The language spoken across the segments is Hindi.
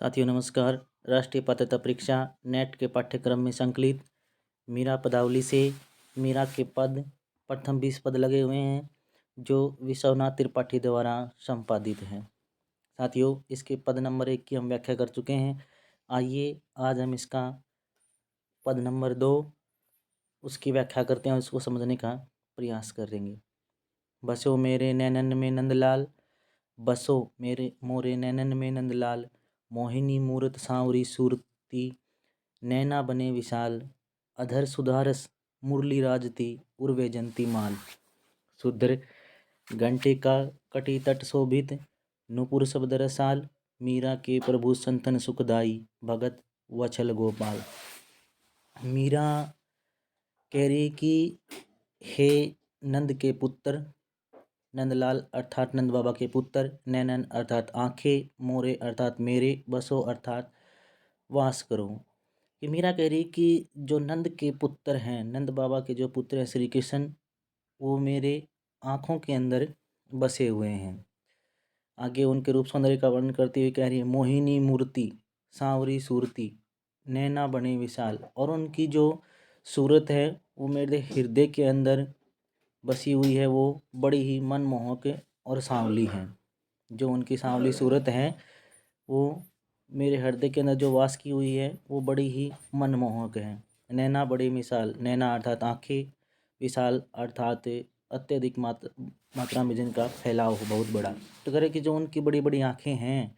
साथियों नमस्कार। राष्ट्रीय पात्रता परीक्षा नेट के पाठ्यक्रम में संकलित मीरा पदावली से मीरा के पद प्रथम 20 पद लगे हुए हैं जो विश्वनाथ त्रिपाठी द्वारा संपादित हैं। साथियों इसके पद नंबर 1 की हम व्याख्या कर चुके हैं। आइए आज हम इसका पद नंबर 2 उसकी व्याख्या करते हैं और इसको समझने का प्रयास करेंगे। बसो मेरे नैनन में नंदलाल, बसो मेरे मोरे नैनन में नंदलाल, मोहिनी मूरत सांवरी सूरती, नैना बने विशाल, अधर सुधारस मुरली राजती, उर्वे जंती माल। सुधर घंटे का कटी तट शोभित, नुपुर शब्द रसाल, मीरा के प्रभु संतन सुखदाई, भगत वछल गोपाल। मीरा कह रही कि हे नंद के पुत्र, नंदलाल अर्थात नंद बाबा के पुत्र, नैनन अर्थात आंखें, मोरे अर्थात मेरे, बसो अर्थात वास करो। ये मीरा कह रही कि जो नंद के पुत्र हैं, नंद बाबा के जो पुत्र हैं श्री कृष्ण, वो मेरे आँखों के अंदर बसे हुए हैं। आगे उनके रूप सौंदर्य का वर्णन करते हुए कह रही है, मोहिनी मूर्ति सांवरी सूरती, नैना बने विशाल। और उनकी जो सूरत है वो मेरे हृदय के अंदर बसी हुई है, वो बड़ी ही मनमोहक और सांवली है। जो उनकी सांवली सूरत है वो मेरे हृदय के अंदर जो वास की हुई है वो बड़ी ही मनमोहक है। नैना बड़ी मिसाल, नैना अर्थात आँखें, विशाल अर्थात अत्यधिक मात्रा में जिनका फैलाव हो बहुत बड़ा। तो कह रहे कि जो उनकी बड़ी बड़ी आँखें हैं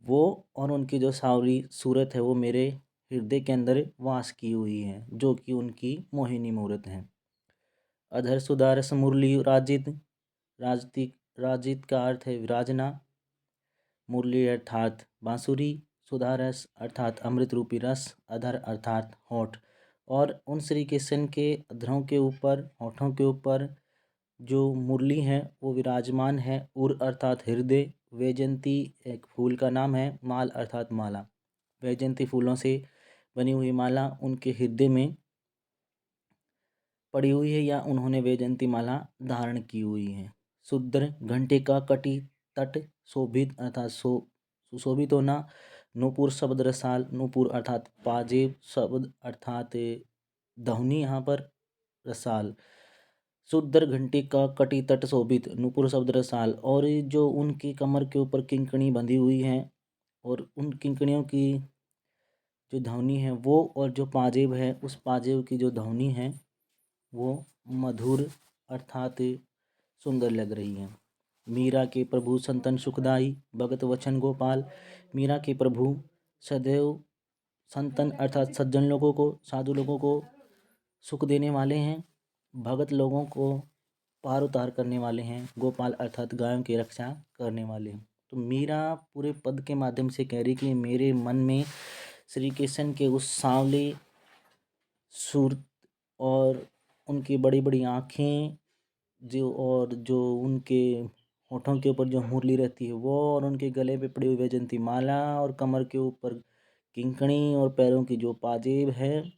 वो और उनकी जो सांवली सूरत है वो मेरे हृदय के अंदर वास की हुई है, जो कि उनकी मोहिनी मूरत है। अधर सुधारस मुरली राजित, राजित का अर्थ है विराजना, मुरली अर्थात बांसुरी, सुधारस अर्थात अमृत रूपी रस, अधर अर्थात होठ। और उन श्री कृष्ण के अधरों के ऊपर, होठों के ऊपर जो मुरली है वो विराजमान है। उर अर्थात हृदय, वैजयंती एक फूल का नाम है, माल अर्थात माला, वैजयंती फूलों से बनी हुई माला उनके हृदय में पड़ी हुई है या उन्होंने वैजयंती माला धारण की हुई है। शुद्र घंटे का कटी तट शोभित अर्थात सुशोभित होना, नूपुर शब्द रसाल, नूपुर अर्थात पाजेब, शब्द अर्थात ध्वनि, यहाँ पर रसाल। शुद्र घंटे का कटी तट शोभित, नूपुर शब्द रसाल। और जो उनकी कमर के ऊपर किंकणी बंधी हुई है और उन किंकणियों की जो ध्वनि है वो, और जो पाजेब है उस पाजेब की जो ध्वनि है वो मधुर अर्थात सुंदर लग रही है। मीरा के प्रभु संतन सुखदाई, भगत वचन गोपाल। मीरा के प्रभु सदैव संतन अर्थात सज्जन लोगों को, साधु लोगों को सुख देने वाले हैं, भगत लोगों को पार उतार करने वाले हैं, गोपाल अर्थात गायों की रक्षा करने वाले हैं। तो मीरा पूरे पद के माध्यम से कह रही कि मेरे मन में श्री कृष्ण के उस सांवले सूरत और उनकी बड़ी बड़ी आँखें जो, और जो उनके होठों के ऊपर जो मुरली रहती है वो, और उनके गले पे पड़ी हुई वैजयंती माला, और कमर के ऊपर किंकणी, और पैरों की जो पाजेब है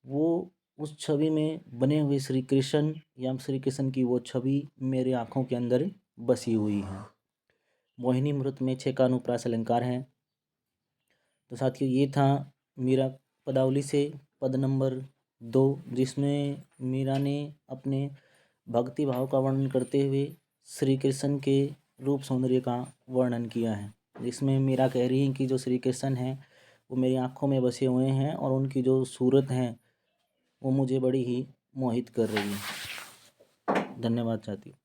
वो, उस छवि में बने हुए श्री कृष्ण या श्री कृष्ण की वो छवि मेरे आँखों के अंदर बसी हुई है। मोहिनी मूरत में 6 का अनुप्रास अलंकार है। तो साथियों ये था मीरा पदावली से पद नंबर 2, जिसमें मीरा ने अपने भक्ति भाव का वर्णन करते हुए श्री कृष्ण के रूप सौंदर्य का वर्णन किया है। जिसमें मीरा कह रही है कि जो श्री कृष्ण हैं वो मेरी आँखों में बसे हुए हैं और उनकी जो सूरत है वो मुझे बड़ी ही मोहित कर रही है। धन्यवाद साथियों।